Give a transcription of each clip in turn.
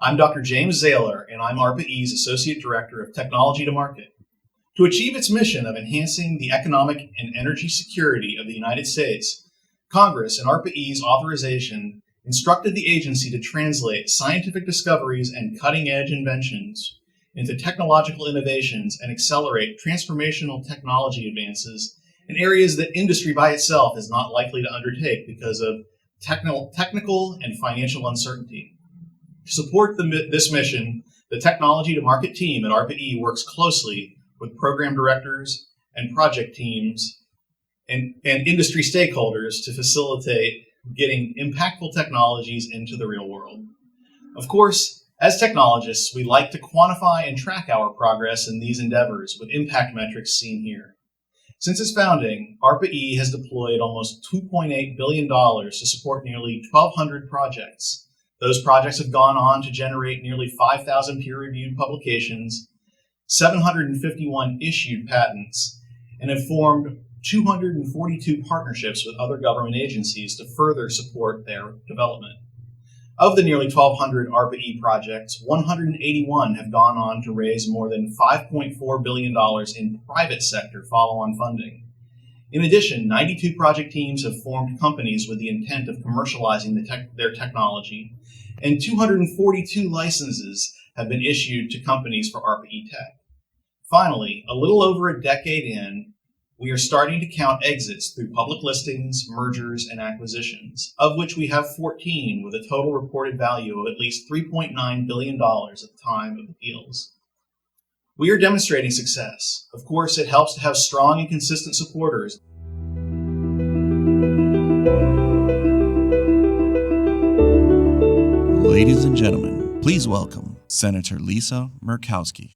I'm Dr. James Zaylor, and I'm ARPA-E's Associate Director of Technology to Market. To achieve its mission of enhancing the economic and energy security of the United States, Congress, in ARPA-E's authorization, instructed the agency to translate scientific discoveries and cutting-edge inventions into technological innovations and accelerate transformational technology advances in areas that industry by itself is not likely to undertake because of technical and financial uncertainty. To support this mission, the Technology to Market team at ARPA-E works closely with program directors and project teams and industry stakeholders to facilitate getting impactful technologies into the real world. Of course, as technologists, we like to quantify and track our progress in these endeavors with impact metrics seen here. Since its founding, ARPA-E has deployed almost $2.8 billion to support nearly 1,200 projects. Those projects have gone on to generate nearly 5,000 peer-reviewed publications, 751 issued patents, and have formed 242 partnerships with other government agencies to further support their development. Of the nearly 1,200 ARPA-E projects, 181 have gone on to raise more than $5.4 billion in private sector follow-on funding. In addition, 92 project teams have formed companies with the intent of commercializing their technology, and 242 licenses have been issued to companies for ARPA-E tech. Finally, a little over a decade in, we are starting to count exits through public listings, mergers, and acquisitions, of which we have 14 with a total reported value of at least $3.9 billion at the time of the deals. We are demonstrating success. Of course, it helps to have strong and consistent supporters. Ladies and gentlemen, please welcome Senator Lisa Murkowski.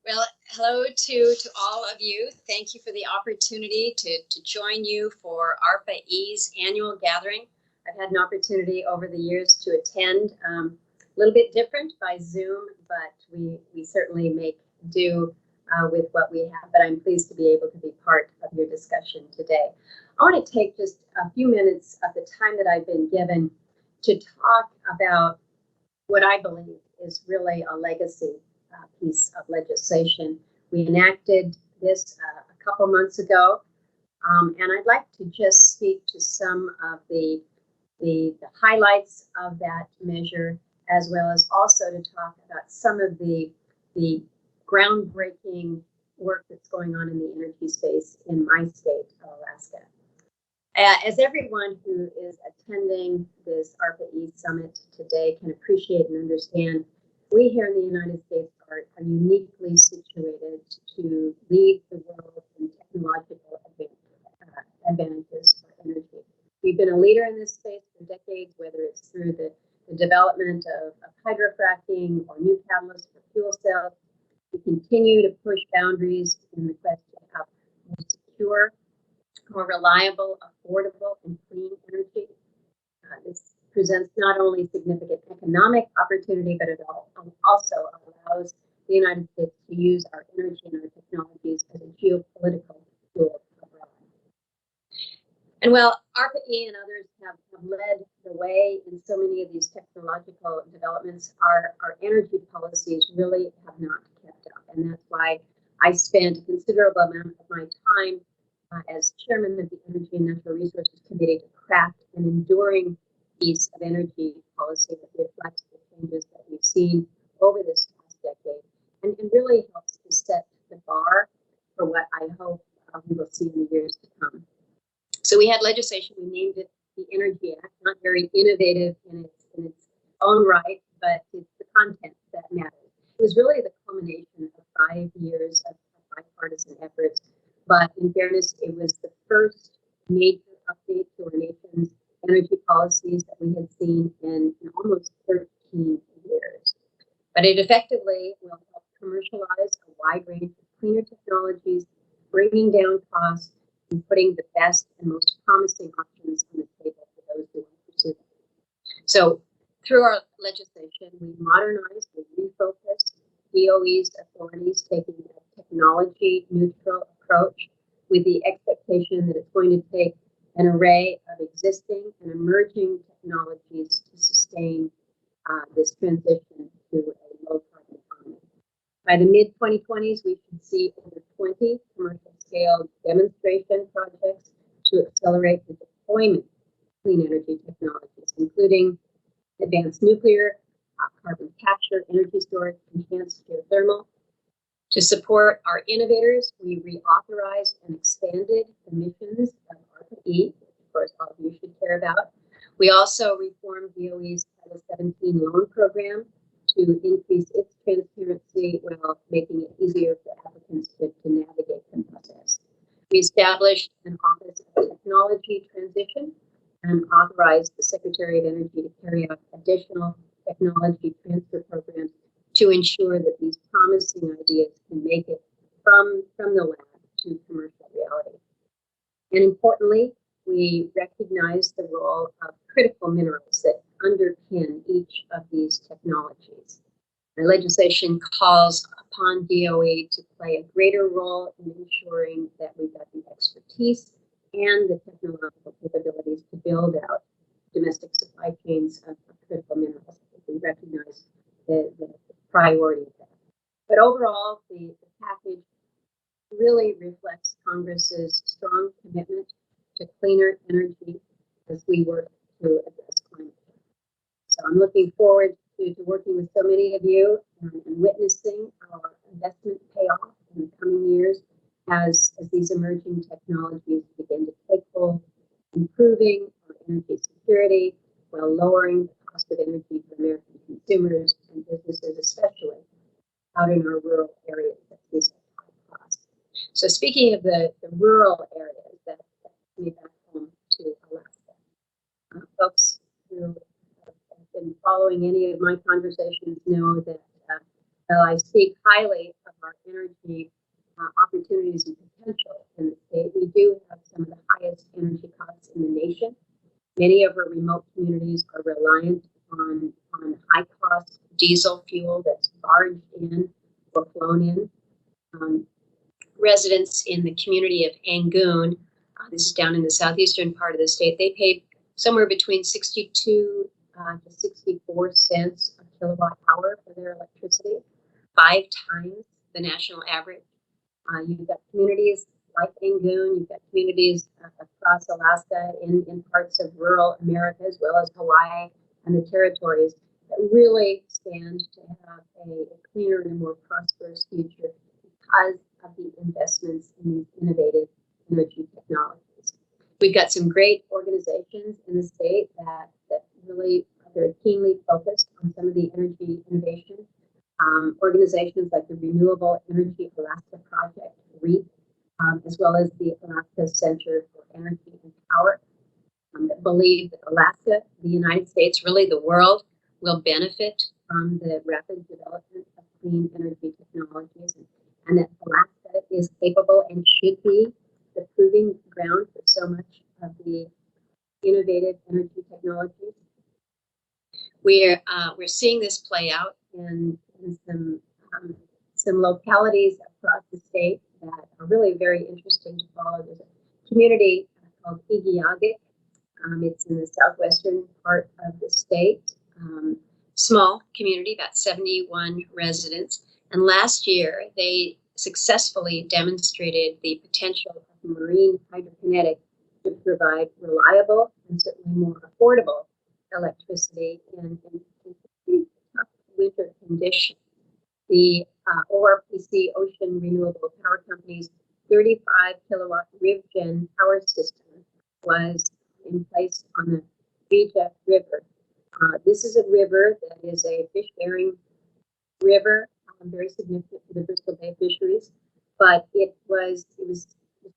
Well, hello to all of you. Thank you for the opportunity to join you for ARPA-E's annual gathering. I've had an opportunity over the years to attend, a little bit different by Zoom, but we certainly make do with what we have. But I'm pleased to be able to be part of your discussion today. I want to take just a few minutes of the time that I've been given to talk about what I believe is really a legacy piece of legislation. We enacted this a couple months ago, and I'd like to just speak to some of the highlights of that measure, as well as also to talk about some of the groundbreaking work that's going on in the energy space in my state of Alaska. As everyone who is attending this ARPA-E Summit today can appreciate and understand, we here in the United States are uniquely situated to lead the world in technological advantages for energy. We've been a leader in this space for decades, whether it's through the development of hydrofracking or new catalysts for fuel cells. We continue to push boundaries in the question of more secure, more reliable, affordable, and clean energy. This presents not only significant economic opportunity, but it also allows the United States to use our energy and our technologies as a geopolitical tool abroad. And while ARPA-E and others have led the way in so many of these technological developments, our energy policies really have not kept up. And that's why I spent a considerable amount of my time as chairman of the Energy and Natural Resources Committee to craft an enduring piece of energy policy that reflects the changes that we've seen over this past decade and really helps to set the bar for what I hope we will see in the years to come. So we had legislation, we named it the Energy Act, not very innovative in its own right, but it's the content that matters. It was really the culmination of 5 years of bipartisan efforts, but in fairness, it was the first major update to our nation's energy policies that we had seen in almost 13 years. But it effectively will help commercialize a wide range of cleaner technologies, bringing down costs, and putting the best and most promising options on the table for those who want to pursue them. So through our legislation, we modernized, we refocused DOE's authorities, taking a technology-neutral approach with the expectation that it's going to take an array of existing and emerging technologies to sustain this transition to By the mid-2020s, we should see over 20 commercial-scale demonstration projects to accelerate the deployment of clean energy technologies, including advanced nuclear, carbon capture, energy storage, enhanced geothermal. To support our innovators, we reauthorized and expanded the missions of ARPA-E, which of course all of you should care about. We also reformed DOE's Title 17 loan program to increase its transparency while making it easier for applicants to navigate the process. We established an Office of Technology Transition and authorized the Secretary of Energy to carry out additional technology transfer programs to ensure that these promising ideas can make it from the lab to commercial reality. And importantly, we recognize the role of critical minerals that underpin each of these technologies. Our legislation calls upon DOE to play a greater role in ensuring that we've got the expertise and the technological capabilities to build out domestic supply chains of critical minerals. We recognize the priority of that. But overall, the package really reflects Congress's strong commitment to cleaner energy as we work to address climate change. So I'm looking forward to working with so many of you and witnessing our investment pay off in the coming years as these emerging technologies begin to take hold, improving our energy security while lowering the cost of energy for American consumers and businesses, especially out in our rural areas that face high costs. So speaking of the rural areas that me back home to Alaska, folks who have been following any of my conversations know that while I speak highly of our energy opportunities and potential in the state, we do have some of the highest energy costs in the nation. Many of our remote communities are reliant on high-cost diesel fuel that's barged in or flown in. Residents in the community of Angoon, this is down in the southeastern part of the state, they pay somewhere between 62 to 64 cents a kilowatt hour for their electricity, 5 times the national average. You've got communities like Angoon, you've got communities across Alaska in parts of rural America, as well as Hawaii and the territories, that really stand to have a cleaner and a more prosperous future because of the investments in these innovative energy technologies. We've got some great organizations in the state that really are very keenly focused on some of the energy innovation. Organizations like the Renewable Energy Alaska Project, REAP, as well as the Alaska Center for Energy and Power, that believe that Alaska, the United States, really the world, will benefit from the rapid development of clean energy technologies, and that Alaska is capable and should be the proving ground for so much of the innovative energy technologies. We're seeing this play out in some localities across the state that are really very interesting to follow. There's a community called Igiagik. It's in the southwestern part of the state. Small community, about 71 residents. And last year, they successfully demonstrated the potential of marine hydrokinetic to provide reliable and certainly more affordable electricity in pretty tough winter conditions. The ORPC Ocean Renewable Power Company's 35 kilowatt RivGen power system was in place on the Bija River. This is a river that is a fish-bearing river, very significant for the Bristol Bay fisheries. But it was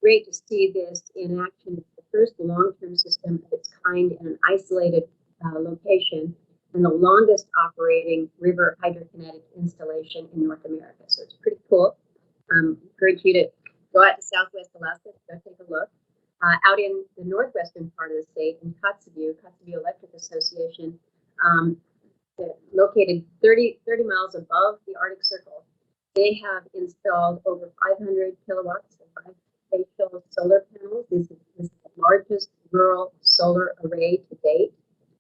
great to see this in action. It's the first long-term system of its kind in an isolated location, and the longest operating river hydrokinetic installation in North America. So it's pretty cool. Encourage you to go out to Southwest Alaska, go take a look. Out in the northwestern part of the state, in Kotzebue Electric Association, located 30 miles above the Arctic Circle, they have installed over 500 kilowatts of bifacial solar panels. This is the largest rural solar array to date,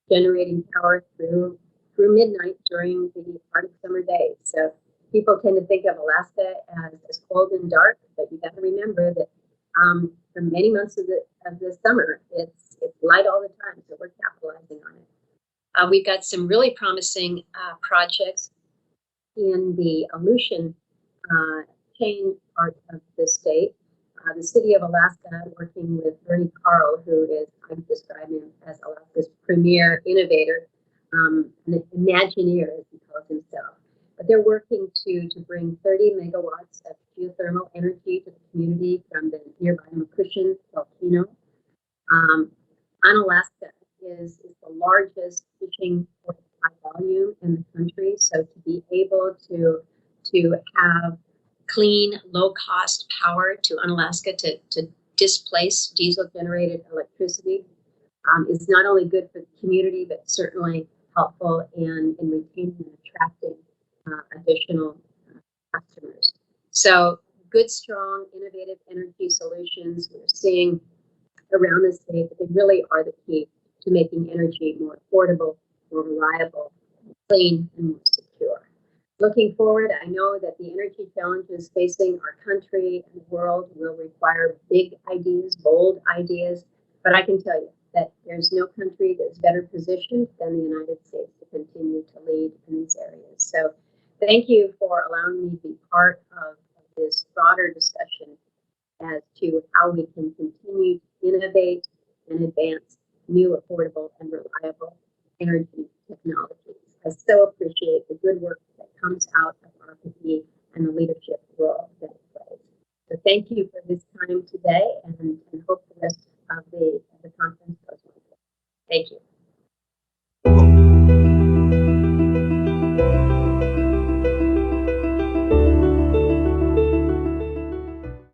generating power through midnight during the Arctic summer days. So People tend to think of Alaska as cold and dark, but you got to remember that for many months of the summer, it's light all the time, so we're capitalizing on it. We've got some really promising projects in the Aleutian chain part of the state. The city of Alaska, working with Bernie Carl, who is, I'm describing him as Alaska's premier innovator, an Imagineer, as he calls himself. But they're working to bring 30 megawatts of geothermal energy to the community from the nearby Mucushin volcano. Unalaska is the largest fishing port by volume in the country, so to be able to have clean, low-cost power to Unalaska to displace diesel-generated electricity is not only good for the community, but certainly helpful in retaining and attracting additional customers. So good, strong, innovative energy solutions we're seeing around the state, but they really are the key to making energy more affordable, more reliable, clean, and more secure. Looking forward, I know that the energy challenges facing our country and the world will require big ideas, bold ideas, but I can tell you that there's no country that's better positioned than the United States to continue to lead in these areas. So thank you for allowing me to be part of this broader discussion as to how we can continue to innovate and advance new, affordable, and reliable energy technologies. I so appreciate the good work that comes out of ARPA-E and the leadership role that it plays. So thank you for this time today, and hope the rest of the conference goes well. Thank you.